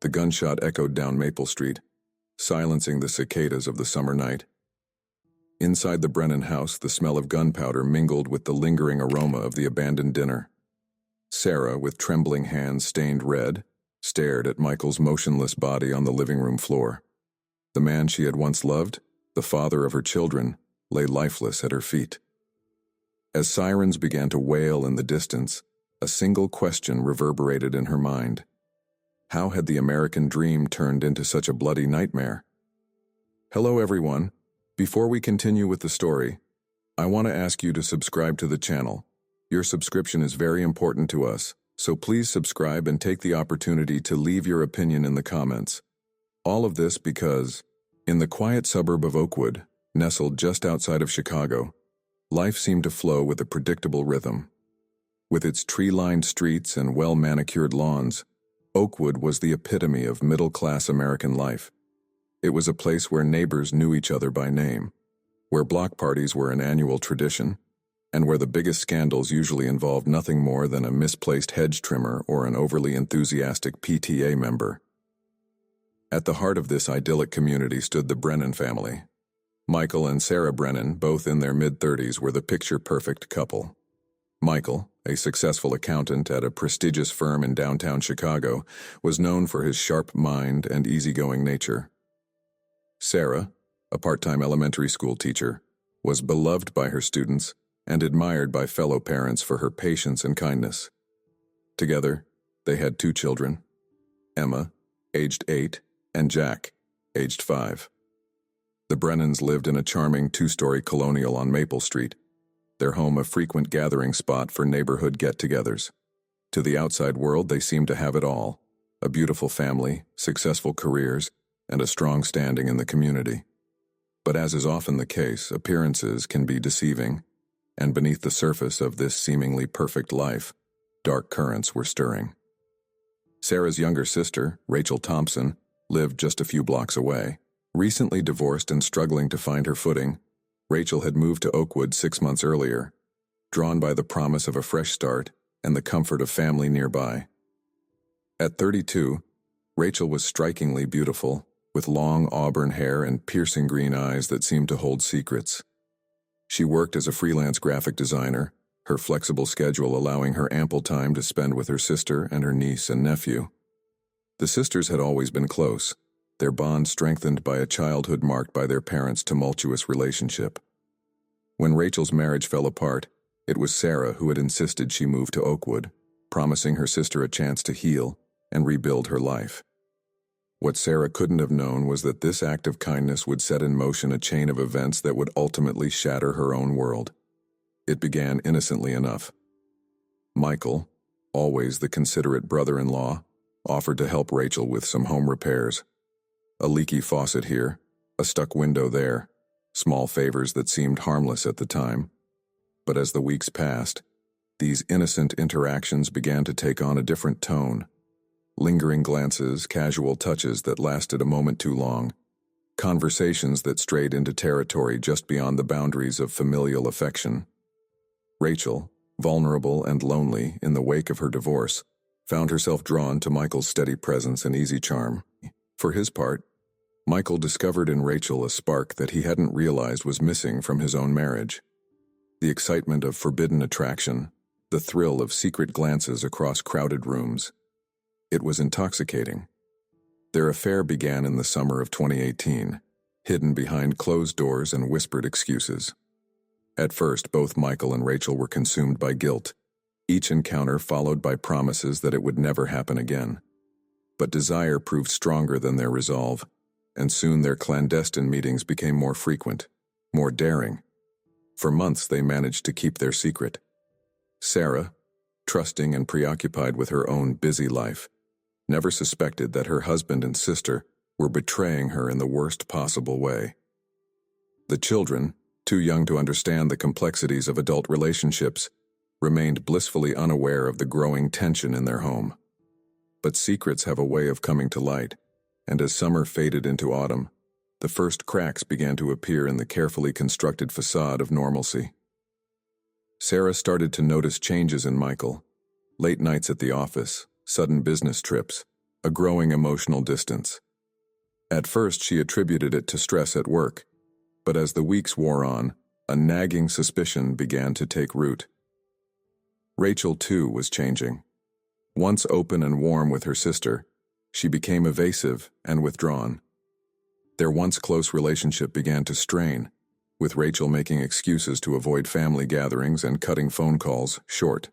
The gunshot echoed down Maple Street, silencing the cicadas of the summer night. Inside the Brennan house, the smell of gunpowder mingled with the lingering aroma of the abandoned dinner. Sarah, with trembling hands stained red, stared at Michael's motionless body on the living room floor. The man she had once loved, the father of her children, lay lifeless at her feet. As sirens began to wail in the distance, a single question reverberated in her mind. How had the American dream turned into such a bloody nightmare? Hello everyone. Before we continue with the story, I want to ask you to subscribe to the channel. Your subscription is very important to us, so please subscribe and take the opportunity to leave your opinion in the comments. All of this because, in the quiet suburb of Oakwood, nestled just outside of Chicago, life seemed to flow with a predictable rhythm. With its tree-lined streets and well-manicured lawns, Oakwood was the epitome of middle-class American life. It was a place where neighbors knew each other by name, where block parties were an annual tradition, and where the biggest scandals usually involved nothing more than a misplaced hedge trimmer or an overly enthusiastic PTA member. At the heart of this idyllic community stood the Brennan family. Michael and Sarah Brennan, both in their mid-30s, were the picture-perfect couple. Michael, a successful accountant at a prestigious firm in downtown Chicago, was known for his sharp mind and easygoing nature. Sarah, a part-time elementary school teacher, was beloved by her students and admired by fellow parents for her patience and kindness. Together, they had 2 children, Emma, aged 8, and Jack, aged 5. The Brennans lived in a charming 2-story colonial on Maple Street, their home a frequent gathering spot for neighborhood get-togethers. To the outside world, they seemed to have it all: a beautiful family, successful careers, and a strong standing in the community. But as is often the case, appearances can be deceiving, and beneath the surface of this seemingly perfect life, dark currents were stirring. Sarah's younger sister, Rachel Thompson, lived just a few blocks away. Recently divorced and struggling to find her footing, Rachel had moved to Oakwood 6 months earlier, drawn by the promise of a fresh start and the comfort of family nearby. At 32, Rachel was strikingly beautiful, with long auburn hair and piercing green eyes that seemed to hold secrets. She worked as a freelance graphic designer, her flexible schedule allowing her ample time to spend with her sister and her niece and nephew. The sisters had always been close, their bond strengthened by a childhood marked by their parents' tumultuous relationship. When Rachel's marriage fell apart, it was Sarah who had insisted she move to Oakwood, promising her sister a chance to heal and rebuild her life. What Sarah couldn't have known was that this act of kindness would set in motion a chain of events that would ultimately shatter her own world. It began innocently enough. Michael, always the considerate brother-in-law, offered to help Rachel with some home repairs. A leaky faucet here, a stuck window there, small favors that seemed harmless at the time. But as the weeks passed, these innocent interactions began to take on a different tone. Lingering glances, casual touches that lasted a moment too long, conversations that strayed into territory just beyond the boundaries of familial affection. Rachel, vulnerable and lonely in the wake of her divorce, found herself drawn to Michael's steady presence and easy charm. For his part, Michael discovered in Rachel a spark that he hadn't realized was missing from his own marriage. The excitement of forbidden attraction, the thrill of secret glances across crowded rooms. It was intoxicating. Their affair began in the summer of 2018, hidden behind closed doors and whispered excuses. At first, both Michael and Rachel were consumed by guilt, each encounter followed by promises that it would never happen again. But desire proved stronger than their resolve, and soon their clandestine meetings became more frequent, more daring. For months they managed to keep their secret. Sarah, trusting and preoccupied with her own busy life, never suspected that her husband and sister were betraying her in the worst possible way. The children, too young to understand the complexities of adult relationships, remained blissfully unaware of the growing tension in their home. But secrets have a way of coming to light, and as summer faded into autumn, the first cracks began to appear in the carefully constructed facade of normalcy. Sarah started to notice changes in Michael: late nights at the office, sudden business trips, a growing emotional distance. At first, she attributed it to stress at work, but as the weeks wore on, a nagging suspicion began to take root. Rachel, too, was changing. Once open and warm with her sister, she became evasive and withdrawn. Their once close relationship began to strain, with Rachel making excuses to avoid family gatherings and cutting phone calls short.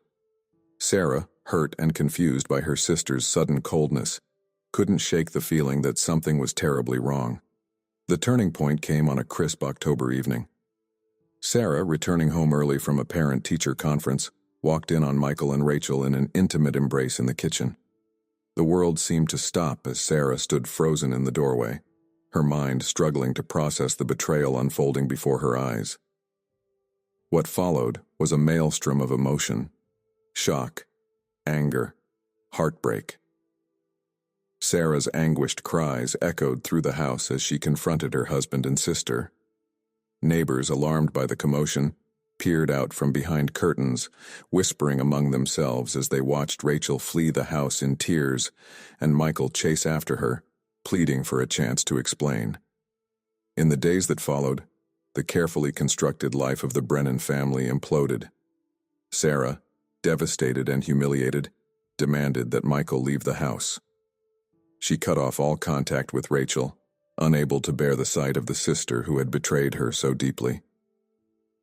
Sarah, hurt and confused by her sister's sudden coldness, couldn't shake the feeling that something was terribly wrong. The turning point came on a crisp October evening. Sarah, returning home early from a parent-teacher conference, walked in on Michael and Rachel in an intimate embrace in the kitchen. The world seemed to stop as Sarah stood frozen in the doorway, her mind struggling to process the betrayal unfolding before her eyes. What followed was a maelstrom of emotion: shock, anger, heartbreak. Sarah's anguished cries echoed through the house as she confronted her husband and sister. Neighbors, alarmed by the commotion, peered out from behind curtains, whispering among themselves as they watched Rachel flee the house in tears and Michael chase after her, pleading for a chance to explain. In the days that followed, the carefully constructed life of the Brennan family imploded. Sarah, devastated and humiliated, demanded that Michael leave the house. She cut off all contact with Rachel, unable to bear the sight of the sister who had betrayed her so deeply.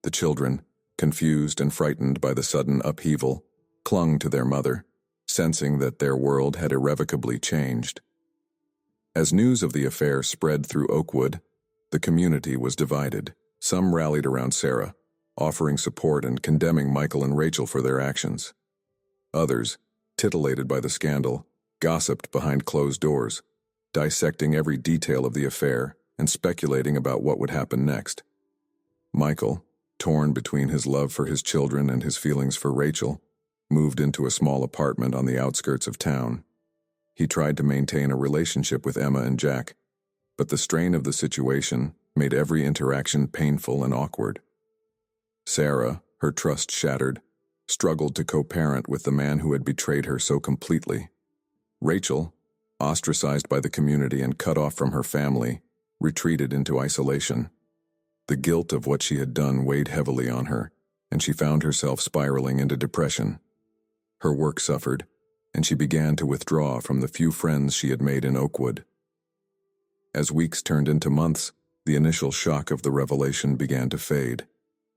The children, confused and frightened by the sudden upheaval, clung to their mother, sensing that their world had irrevocably changed. As news of the affair spread through Oakwood, the community was divided. Some rallied around Sarah, offering support and condemning Michael and Rachel for their actions. Others, titillated by the scandal, gossiped behind closed doors, dissecting every detail of the affair and speculating about what would happen next. Michael, torn between his love for his children and his feelings for Rachel, moved into a small apartment on the outskirts of town. He tried to maintain a relationship with Emma and Jack, but the strain of the situation made every interaction painful and awkward. Sarah, her trust shattered, struggled to co-parent with the man who had betrayed her so completely. Rachel, ostracized by the community and cut off from her family, retreated into isolation. The guilt of what she had done weighed heavily on her, and she found herself spiraling into depression. Her work suffered, and she began to withdraw from the few friends she had made in Oakwood. As weeks turned into months, the initial shock of the revelation began to fade,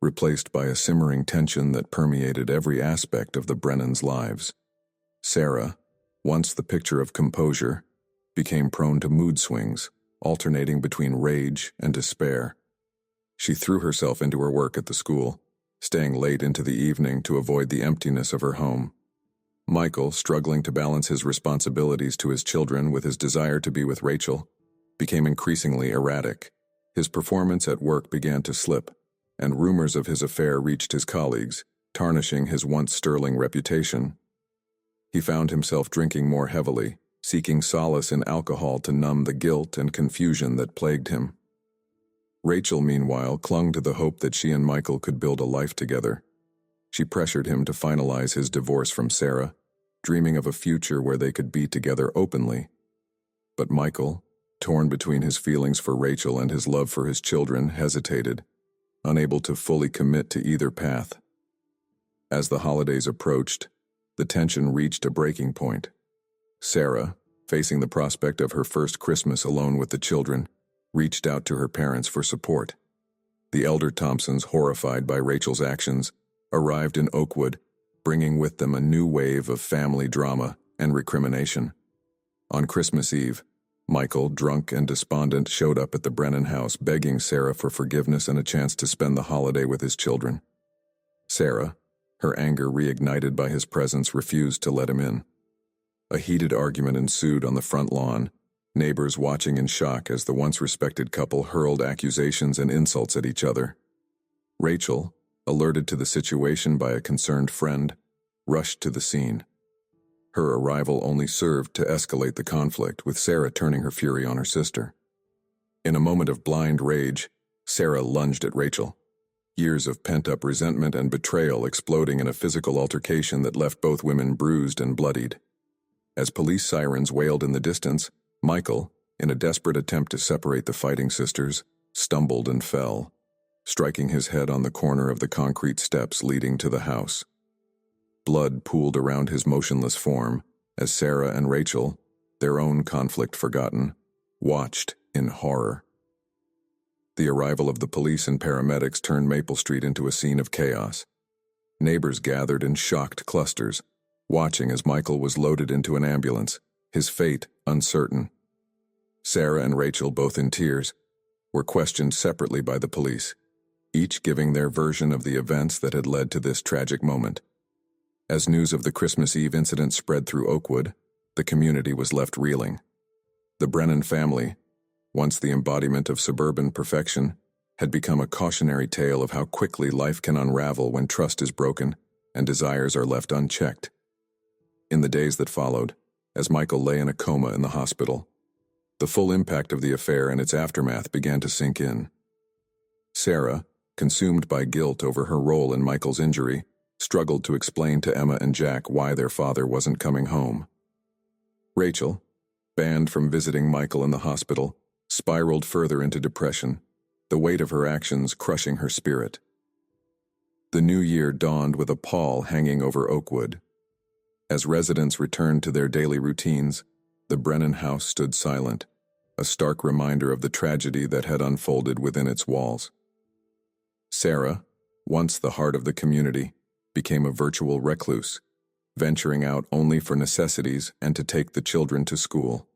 replaced by a simmering tension that permeated every aspect of the Brennans' lives. Sarah, once the picture of composure, became prone to mood swings, alternating between rage and despair. She threw herself into her work at the school, staying late into the evening to avoid the emptiness of her home. Michael, struggling to balance his responsibilities to his children with his desire to be with Rachel, became increasingly erratic. His performance at work began to slip, and rumors of his affair reached his colleagues, tarnishing his once sterling reputation. He found himself drinking more heavily, seeking solace in alcohol to numb the guilt and confusion that plagued him. Rachel, meanwhile, clung to the hope that she and Michael could build a life together. She pressured him to finalize his divorce from Sarah, dreaming of a future where they could be together openly. But Michael, torn between his feelings for Rachel and his love for his children, hesitated, unable to fully commit to either path. As the holidays approached, the tension reached a breaking point. Sarah, facing the prospect of her first Christmas alone with the children, reached out to her parents for support. The elder Thompsons, horrified by Rachel's actions, arrived in Oakwood, bringing with them a new wave of family drama and recrimination. On Christmas Eve, Michael, drunk and despondent, showed up at the Brennan house begging Sarah for forgiveness and a chance to spend the holiday with his children. Sarah, her anger reignited by his presence, refused to let him in. A heated argument ensued on the front lawn, neighbors watching in shock as the once respected couple hurled accusations and insults at each other. Rachel, alerted to the situation by a concerned friend, rushed to the scene. Her arrival only served to escalate the conflict, with Sarah turning her fury on her sister. In a moment of blind rage, Sarah lunged at Rachel, years of pent-up resentment and betrayal exploding in a physical altercation that left both women bruised and bloodied. As police sirens wailed in the distance, Michael, in a desperate attempt to separate the fighting sisters, stumbled and fell, striking his head on the corner of the concrete steps leading to the house. Blood pooled around his motionless form as Sarah and Rachel, their own conflict forgotten, watched in horror. The arrival of the police and paramedics turned Maple Street into a scene of chaos. Neighbors gathered in shocked clusters, watching as Michael was loaded into an ambulance, his fate uncertain. Sarah and Rachel, both in tears, were questioned separately by the police, each giving their version of the events that had led to this tragic moment. As news of the Christmas Eve incident spread through Oakwood, the community was left reeling. The Brennan family, once the embodiment of suburban perfection, had become a cautionary tale of how quickly life can unravel when trust is broken and desires are left unchecked. In the days that followed, as Michael lay in a coma in the hospital, the full impact of the affair and its aftermath began to sink in. Sarah, consumed by guilt over her role in Michael's injury, struggled to explain to Emma and Jack why their father wasn't coming home. Rachel, banned from visiting Michael in the hospital, spiraled further into depression, the weight of her actions crushing her spirit. The new year dawned with a pall hanging over Oakwood. As residents returned to their daily routines, the Brennan house stood silent, a stark reminder of the tragedy that had unfolded within its walls. Sarah, once the heart of the community, became a virtual recluse, venturing out only for necessities and to take the children to school.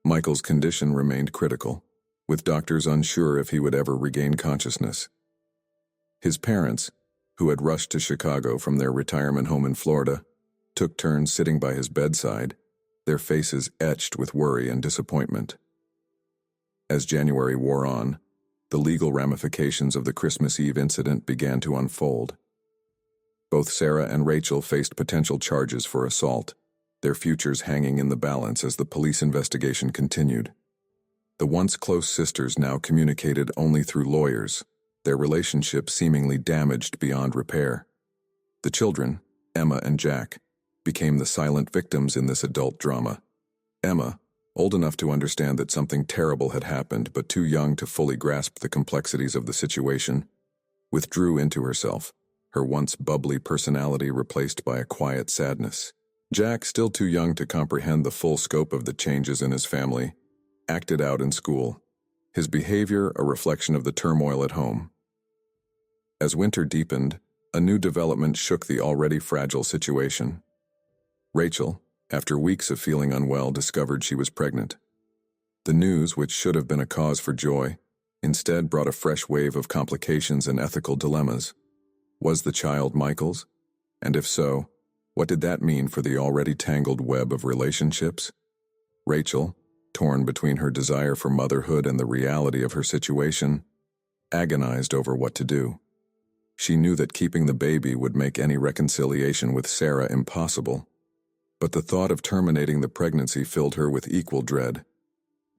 Michael's condition remained critical, with doctors unsure if he would ever regain consciousness. His parents, who had rushed to Chicago from their retirement home in Florida, took turns sitting by his bedside, their faces etched with worry and disappointment. As January wore on, the legal ramifications of the Christmas Eve incident began to unfold. Both Sarah and Rachel faced potential charges for assault, their futures hanging in the balance as the police investigation continued. The once close sisters now communicated only through lawyers, their relationship seemingly damaged beyond repair. The children, Emma and Jack, became the silent victims in this adult drama. Emma, old enough to understand that something terrible had happened but too young to fully grasp the complexities of the situation, withdrew into herself, her once bubbly personality replaced by a quiet sadness. Jack, still too young to comprehend the full scope of the changes in his family, acted out in school, his behavior a reflection of the turmoil at home. As winter deepened, a new development shook the already fragile situation. Rachel, after weeks of feeling unwell, discovered she was pregnant. The news, which should have been a cause for joy, instead brought a fresh wave of complications and ethical dilemmas. Was the child Michael's? And if so, what did that mean for the already tangled web of relationships? Rachel, torn between her desire for motherhood and the reality of her situation, agonized over what to do. She knew that keeping the baby would make any reconciliation with Sarah impossible, but the thought of terminating the pregnancy filled her with equal dread.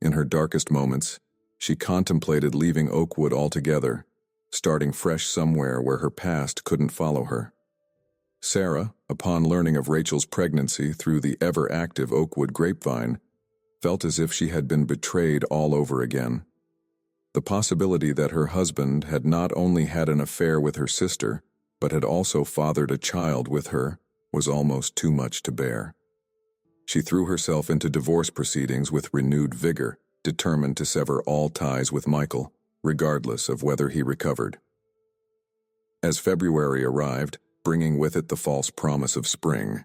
In her darkest moments, she contemplated leaving Oakwood altogether, starting fresh somewhere where her past couldn't follow her. Sarah, upon learning of Rachel's pregnancy through the ever-active Oakwood grapevine, felt as if she had been betrayed all over again. The possibility that her husband had not only had an affair with her sister, but had also fathered a child with her, was almost too much to bear. She threw herself into divorce proceedings with renewed vigor, determined to sever all ties with Michael, regardless of whether he recovered. As February arrived, bringing with it the false promise of spring,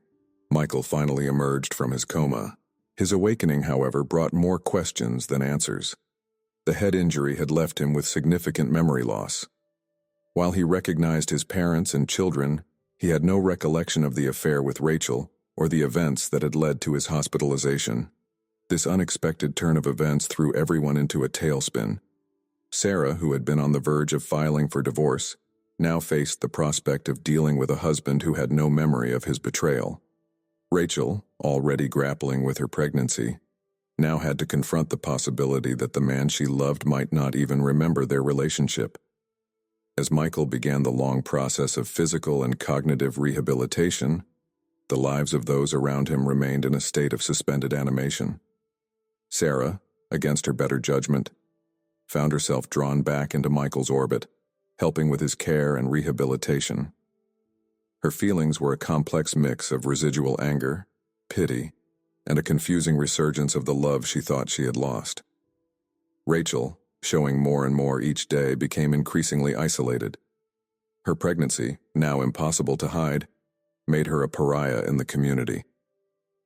Michael finally emerged from his coma. His awakening, however, brought more questions than answers. The head injury had left him with significant memory loss. While he recognized his parents and children, he had no recollection of the affair with Rachel or the events that had led to his hospitalization. This unexpected turn of events threw everyone into a tailspin. Sarah, who had been on the verge of filing for divorce, now faced the prospect of dealing with a husband who had no memory of his betrayal. Rachel, already grappling with her pregnancy, now had to confront the possibility that the man she loved might not even remember their relationship. As Michael began the long process of physical and cognitive rehabilitation, the lives of those around him remained in a state of suspended animation. Sarah, against her better judgment, found herself drawn back into Michael's orbit, helping with his care and rehabilitation. Her feelings were a complex mix of residual anger, pity, and a confusing resurgence of the love she thought she had lost. Rachel, showing more and more each day, became increasingly isolated. Her pregnancy, now impossible to hide, made her a pariah in the community.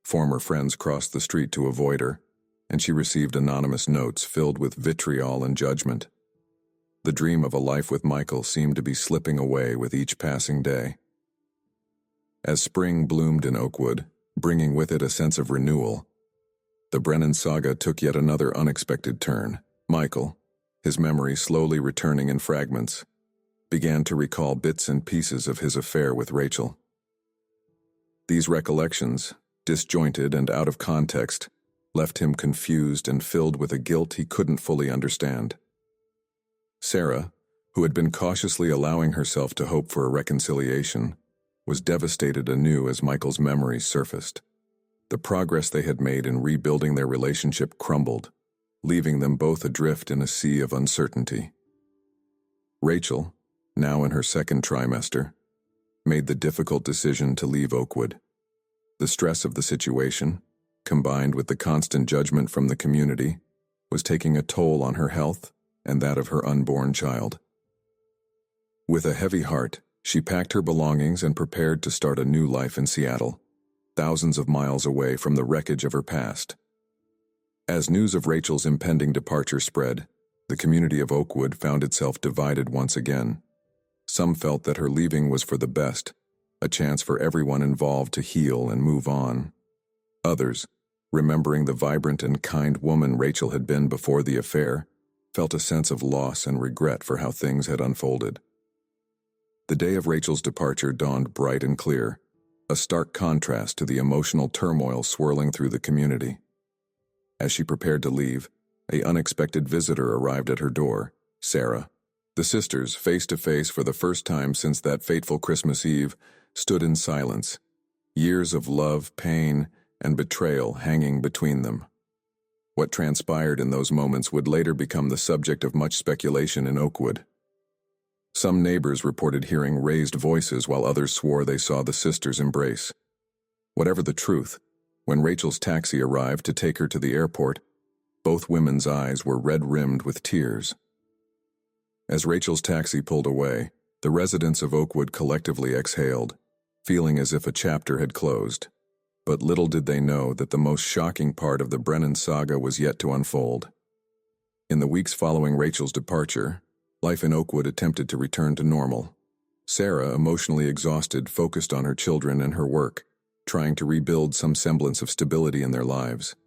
Former friends crossed the street to avoid her, and she received anonymous notes filled with vitriol and judgment. The dream of a life with Michael seemed to be slipping away with each passing day. As spring bloomed in Oakwood, bringing with it a sense of renewal, the Brennan saga took yet another unexpected turn. Michael, his memory slowly returning in fragments, began to recall bits and pieces of his affair with Rachel. These recollections, disjointed and out of context, left him confused and filled with a guilt he couldn't fully understand. Sarah, who had been cautiously allowing herself to hope for a reconciliation, was devastated anew as Michael's memories surfaced. The progress they had made in rebuilding their relationship crumbled, leaving them both adrift in a sea of uncertainty. Rachel, now in her second trimester, made the difficult decision to leave Oakwood. The stress of the situation, combined with the constant judgment from the community, was taking a toll on her health and that of her unborn child. With a heavy heart, she packed her belongings and prepared to start a new life in Seattle, thousands of miles away from the wreckage of her past. As news of Rachel's impending departure spread, the community of Oakwood found itself divided once again. Some felt that her leaving was for the best, a chance for everyone involved to heal and move on. Others, remembering the vibrant and kind woman Rachel had been before the affair, felt a sense of loss and regret for how things had unfolded. The day of Rachel's departure dawned bright and clear, a stark contrast to the emotional turmoil swirling through the community. As she prepared to leave, an unexpected visitor arrived at her door, Sarah. The sisters, face to face for the first time since that fateful Christmas Eve, stood in silence, years of love, pain, and betrayal hanging between them. What transpired in those moments would later become the subject of much speculation in Oakwood. Some neighbors reported hearing raised voices while others swore they saw the sisters embrace. Whatever the truth, when Rachel's taxi arrived to take her to the airport, both women's eyes were red-rimmed with tears. As Rachel's taxi pulled away, the residents of Oakwood collectively exhaled, feeling as if a chapter had closed. But little did they know that the most shocking part of the Brennan saga was yet to unfold. In the weeks following Rachel's departure, life in Oakwood attempted to return to normal. Sarah, emotionally exhausted, focused on her children and her work, trying to rebuild some semblance of stability in their lives.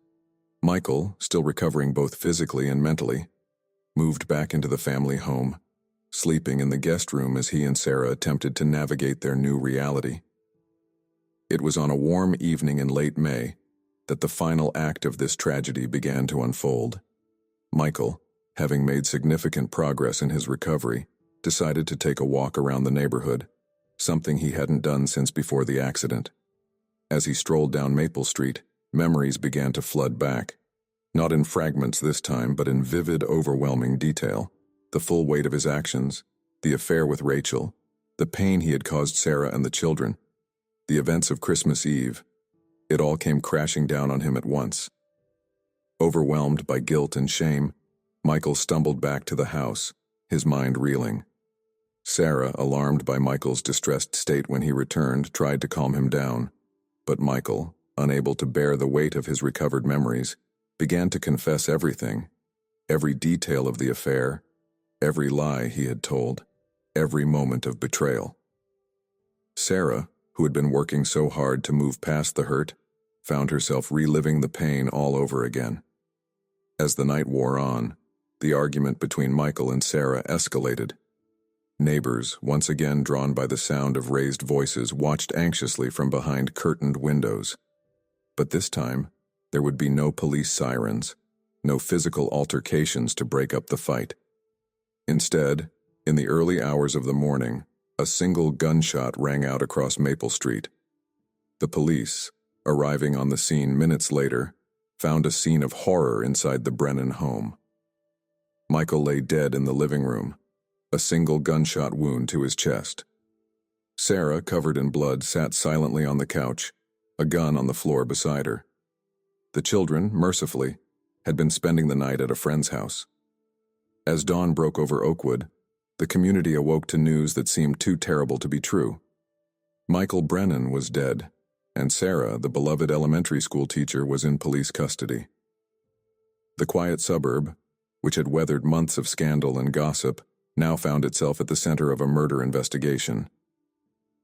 Michael, still recovering both physically and mentally, moved back into the family home, sleeping in the guest room as he and Sarah attempted to navigate their new reality. It was on a warm evening in late May that the final act of this tragedy began to unfold. Michael, having made significant progress in his recovery, decided to take a walk around the neighborhood, something he hadn't done since before the accident. As he strolled down Maple Street, memories began to flood back. Not in fragments this time, but in vivid, overwhelming detail. The full weight of his actions, the affair with Rachel, the pain he had caused Sarah and the children, the events of Christmas Eve, it all came crashing down on him at once. Overwhelmed by guilt and shame, Michael stumbled back to the house, his mind reeling. Sarah, alarmed by Michael's distressed state when he returned, tried to calm him down, but Michael, unable to bear the weight of his recovered memories, began to confess everything, every detail of the affair, every lie he had told, every moment of betrayal. Sarah, who had been working so hard to move past the hurt, found herself reliving the pain all over again. As the night wore on, the argument between Michael and Sarah escalated. Neighbors, once again drawn by the sound of raised voices, watched anxiously from behind curtained windows. But this time, there would be no police sirens, no physical altercations to break up the fight. Instead, in the early hours of the morning, a single gunshot rang out across Maple Street. The police, arriving on the scene minutes later, found a scene of horror inside the Brennan home. Michael lay dead in the living room, a single gunshot wound to his chest. Sarah, covered in blood, sat silently on the couch, a gun on the floor beside her. The children, mercifully, had been spending the night at a friend's house. As dawn broke over Oakwood, the community awoke to news that seemed too terrible to be true. Michael Brennan was dead, and Sarah, the beloved elementary school teacher, was in police custody. The quiet suburb, which had weathered months of scandal and gossip, now found itself at the center of a murder investigation.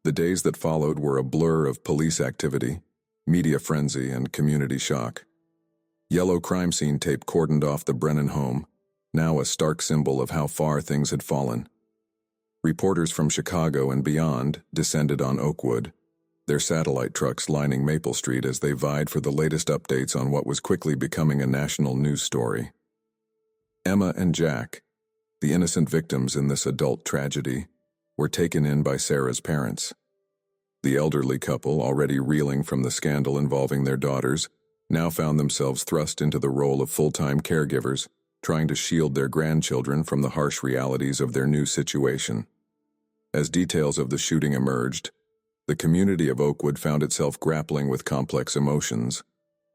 The days that followed were a blur of police activity, media frenzy, and community shock. Yellow crime scene tape cordoned off the Brennan home, now a stark symbol of how far things had fallen. Reporters from Chicago and beyond descended on Oakwood, their satellite trucks lining Maple Street as they vied for the latest updates on what was quickly becoming a national news story. Emma and Jack, the innocent victims in this adult tragedy, were taken in by Sarah's parents. The elderly couple, already reeling from the scandal involving their daughters, now found themselves thrust into the role of full-time caregivers, trying to shield their grandchildren from the harsh realities of their new situation. As details of the shooting emerged, the community of Oakwood found itself grappling with complex emotions.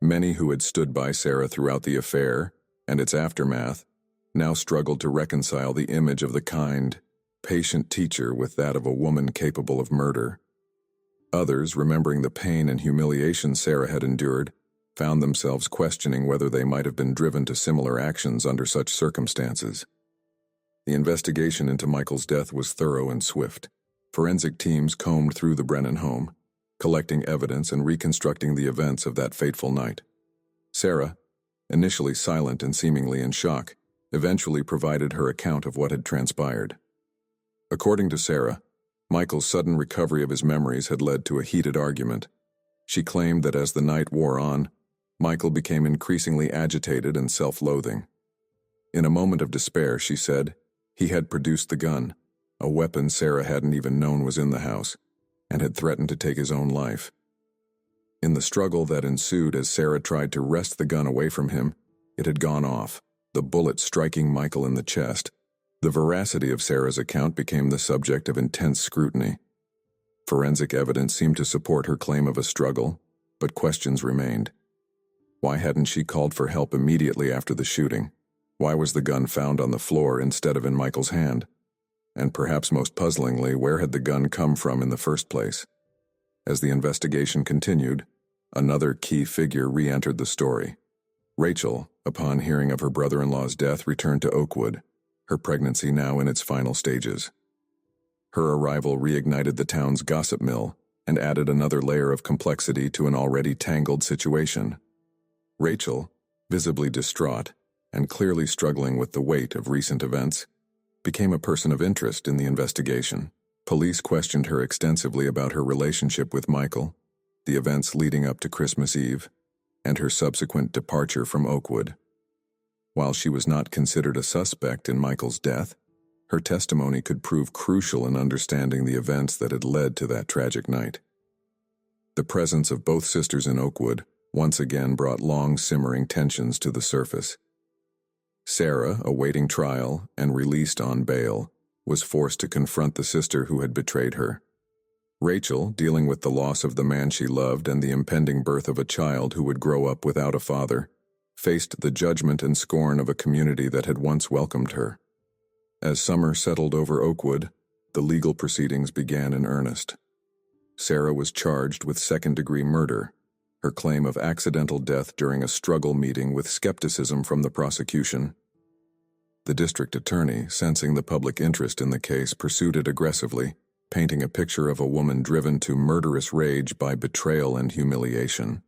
Many who had stood by Sarah throughout the affair and its aftermath now struggled to reconcile the image of the kind, patient teacher with that of a woman capable of murder. Others, remembering the pain and humiliation Sarah had endured, found themselves questioning whether they might have been driven to similar actions under such circumstances. The investigation into Michael's death was thorough and swift. Forensic teams combed through the Brennan home, collecting evidence and reconstructing the events of that fateful night. Sarah, initially silent and seemingly in shock, eventually provided her account of what had transpired. According to Sarah, Michael's sudden recovery of his memories had led to a heated argument. She claimed that as the night wore on, Michael became increasingly agitated and self-loathing. In a moment of despair, she said, he had produced the gun, a weapon Sarah hadn't even known was in the house, and had threatened to take his own life. In the struggle that ensued as Sarah tried to wrest the gun away from him, it had gone off, the bullet striking Michael in the chest. The veracity of Sarah's account became the subject of intense scrutiny. Forensic evidence seemed to support her claim of a struggle, but questions remained. Why hadn't she called for help immediately after the shooting? Why was the gun found on the floor instead of in Michael's hand? And perhaps most puzzlingly, where had the gun come from in the first place? As the investigation continued, another key figure re-entered the story. Rachel, upon hearing of her brother-in-law's death, returned to Oakwood, her pregnancy now in its final stages. Her arrival reignited the town's gossip mill and added another layer of complexity to an already tangled situation. Rachel, visibly distraught and clearly struggling with the weight of recent events, became a person of interest in the investigation. Police questioned her extensively about her relationship with Michael, the events leading up to Christmas Eve, and her subsequent departure from Oakwood. While she was not considered a suspect in Michael's death, her testimony could prove crucial in understanding the events that had led to that tragic night. The presence of both sisters in Oakwood once again brought long-simmering tensions to the surface. Sarah, awaiting trial and released on bail, was forced to confront the sister who had betrayed her. Rachel, dealing with the loss of the man she loved and the impending birth of a child who would grow up without a father, faced the judgment and scorn of a community that had once welcomed her. As summer settled over Oakwood, the legal proceedings began in earnest. Sarah was charged with second-degree murder, her claim of accidental death during a struggle meeting with skepticism from the prosecution. The district attorney, sensing the public interest in the case, pursued it aggressively, painting a picture of a woman driven to murderous rage by betrayal and humiliation.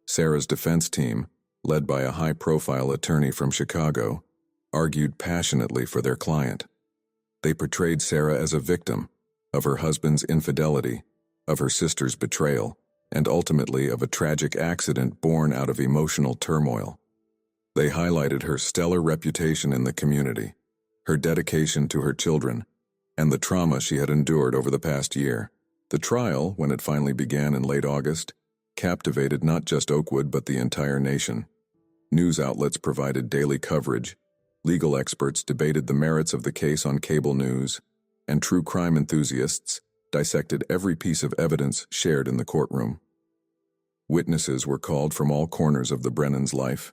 Sarah's defense team, led by a high-profile attorney from Chicago, argued passionately for their client. They portrayed Sarah as a victim of her husband's infidelity, of her sister's betrayal, and ultimately of a tragic accident born out of emotional turmoil. They highlighted her stellar reputation in the community, her dedication to her children, and the trauma she had endured over the past year. The trial, when it finally began in late August, captivated not just Oakwood but the entire nation. News outlets provided daily coverage, legal experts debated the merits of the case on cable news, and true crime enthusiasts dissected every piece of evidence shared in the courtroom. Witnesses were called from all corners of the Brennans' life.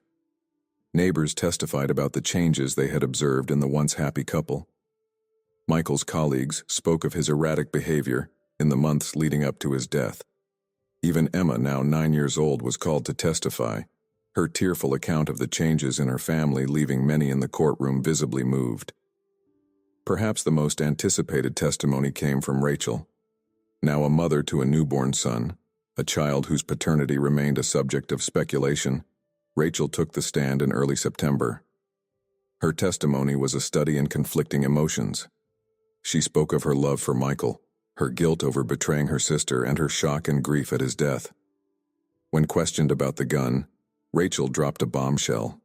Neighbors testified about the changes they had observed in the once happy couple. Michael's colleagues spoke of his erratic behavior in the months leading up to his death. Even Emma, now 9 years old, was called to testify, her tearful account of the changes in her family leaving many in the courtroom visibly moved. Perhaps the most anticipated testimony came from Rachel. Now a mother to a newborn son, a child whose paternity remained a subject of speculation, Rachel took the stand in early September. Her testimony was a study in conflicting emotions. She spoke of her love for Michael, her guilt over betraying her sister, and her shock and grief at his death. When questioned about the gun, Rachel dropped a bombshell.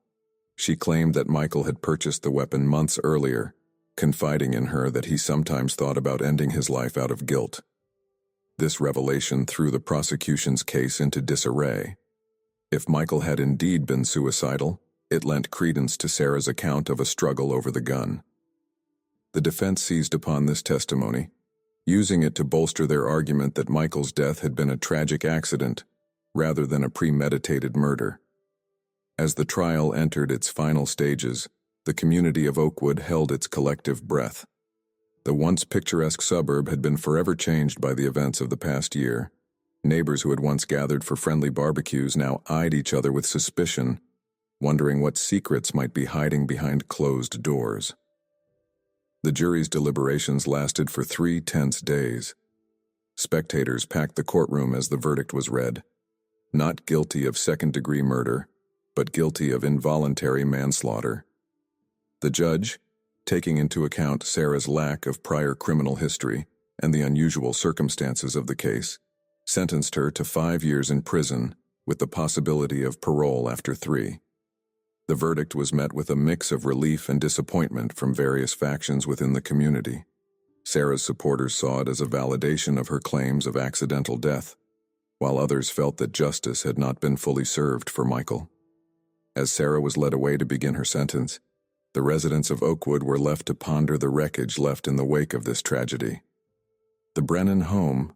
She claimed that Michael had purchased the weapon months earlier, confiding in her that he sometimes thought about ending his life out of guilt. This revelation threw the prosecution's case into disarray. If Michael had indeed been suicidal, it lent credence to Sarah's account of a struggle over the gun. The defense seized upon this testimony, using it to bolster their argument that Michael's death had been a tragic accident rather than a premeditated murder. As the trial entered its final stages, the community of Oakwood held its collective breath. The once picturesque suburb had been forever changed by the events of the past year. Neighbors who had once gathered for friendly barbecues now eyed each other with suspicion, wondering what secrets might be hiding behind closed doors. The jury's deliberations lasted for 3 tense days. Spectators packed the courtroom as the verdict was read. Not guilty of second-degree murder, but guilty of involuntary manslaughter. The judge, taking into account Sarah's lack of prior criminal history and the unusual circumstances of the case, sentenced her to 5 years in prison with the possibility of parole after 3. The verdict was met with a mix of relief and disappointment from various factions within the community. Sarah's supporters saw it as a validation of her claims of accidental death, while others felt that justice had not been fully served for Michael. As Sarah was led away to begin her sentence, the residents of Oakwood were left to ponder the wreckage left in the wake of this tragedy. The Brennan home,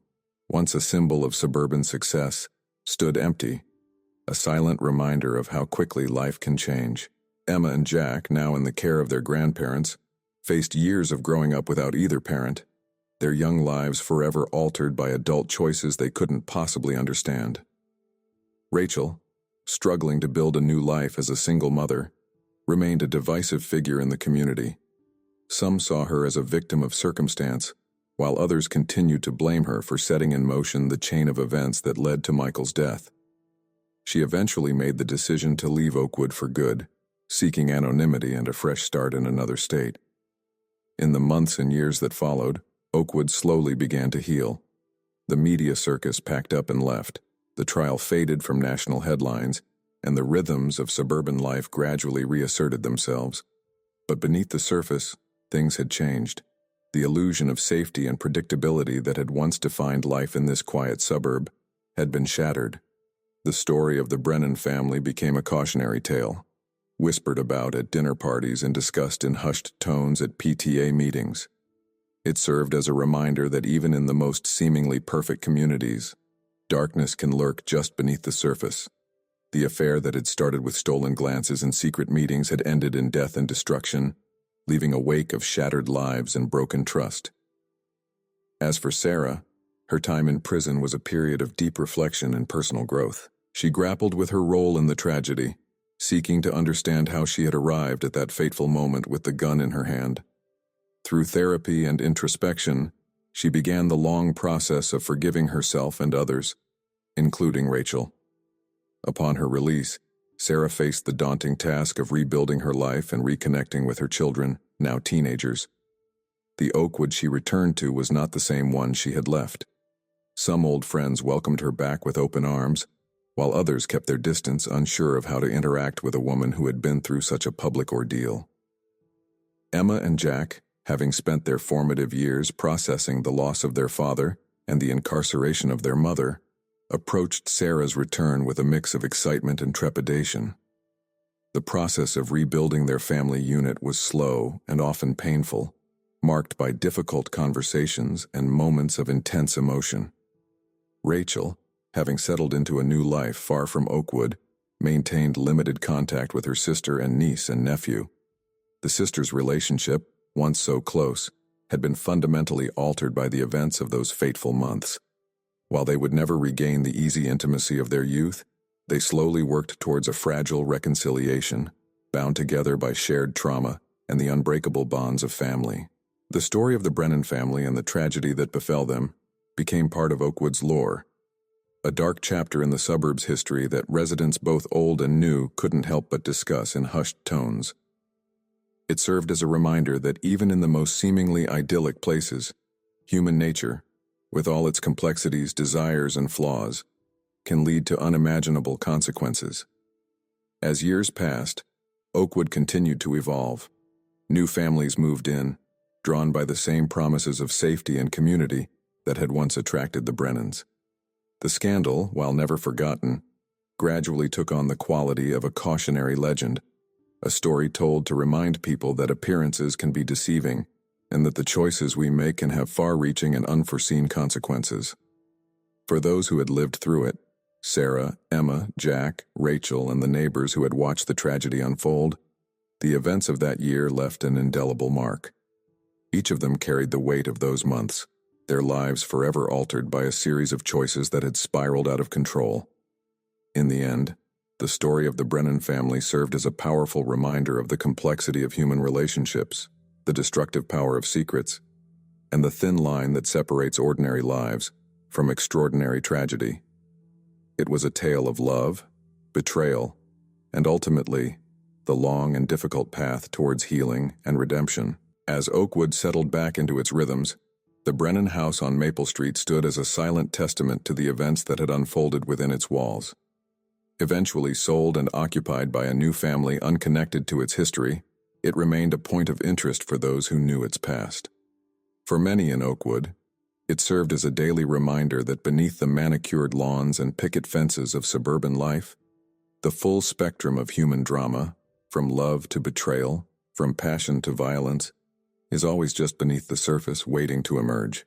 once a symbol of suburban success, stood empty, a silent reminder of how quickly life can change. Emma and Jack, now in the care of their grandparents, faced years of growing up without either parent, their young lives forever altered by adult choices they couldn't possibly understand. Rachel, struggling to build a new life as a single mother, remained a divisive figure in the community. Some saw her as a victim of circumstance, while others continued to blame her for setting in motion the chain of events that led to Michael's death. She eventually made the decision to leave Oakwood for good, seeking anonymity and a fresh start in another state. In the months and years that followed, Oakwood slowly began to heal. The media circus packed up and left, the trial faded from national headlines, and the rhythms of suburban life gradually reasserted themselves. But beneath the surface, things had changed. The illusion of safety and predictability that had once defined life in this quiet suburb had been shattered. The story of the Brennan family became a cautionary tale, whispered about at dinner parties and discussed in hushed tones at PTA meetings. It served as a reminder that even in the most seemingly perfect communities, darkness can lurk just beneath the surface. The affair that had started with stolen glances and secret meetings had ended in death and destruction, leaving a wake of shattered lives and broken trust. As for Sarah, her time in prison was a period of deep reflection and personal growth. She grappled with her role in the tragedy, seeking to understand how she had arrived at that fateful moment with the gun in her hand. Through therapy and introspection, she began the long process of forgiving herself and others, including Rachel. Upon her release, Sarah faced the daunting task of rebuilding her life and reconnecting with her children, now teenagers. The Oakwood she returned to was not the same one she had left. Some old friends welcomed her back with open arms, while others kept their distance, unsure of how to interact with a woman who had been through such a public ordeal. Emma and Jack, having spent their formative years processing the loss of their father and the incarceration of their mother, approached Sarah's return with a mix of excitement and trepidation. The process of rebuilding their family unit was slow and often painful, marked by difficult conversations and moments of intense emotion. Rachel, having settled into a new life far from Oakwood, maintained limited contact with her sister and niece and nephew. The sisters' relationship, once so close, had been fundamentally altered by the events of those fateful months. While they would never regain the easy intimacy of their youth, they slowly worked towards a fragile reconciliation, bound together by shared trauma and the unbreakable bonds of family. The story of the Brennan family and the tragedy that befell them became part of Oakwood's lore, a dark chapter in the suburb's history that residents both old and new couldn't help but discuss in hushed tones. It served as a reminder that even in the most seemingly idyllic places, human nature, with all its complexities, desires, and flaws, can lead to unimaginable consequences. As years passed, Oakwood continued to evolve. New families moved in, drawn by the same promises of safety and community that had once attracted the Brennans. The scandal, while never forgotten, gradually took on the quality of a cautionary legend, a story told to remind people that appearances can be deceiving and that the choices we make can have far-reaching and unforeseen consequences. For those who had lived through it, Sarah, Emma, Jack, Rachel, and the neighbors who had watched the tragedy unfold, the events of that year left an indelible mark. Each of them carried the weight of those months, their lives forever altered by a series of choices that had spiraled out of control. In the end, the story of the Brennan family served as a powerful reminder of the complexity of human relationships, the destructive power of secrets, and the thin line that separates ordinary lives from extraordinary tragedy. It was a tale of love, betrayal, and ultimately, the long and difficult path towards healing and redemption. As Oakwood settled back into its rhythms, the Brennan house on Maple Street stood as a silent testament to the events that had unfolded within its walls. Eventually sold and occupied by a new family unconnected to its history, it remained a point of interest for those who knew its past. For many in Oakwood, it served as a daily reminder that beneath the manicured lawns and picket fences of suburban life, the full spectrum of human drama, from love to betrayal, from passion to violence, is always just beneath the surface waiting to emerge.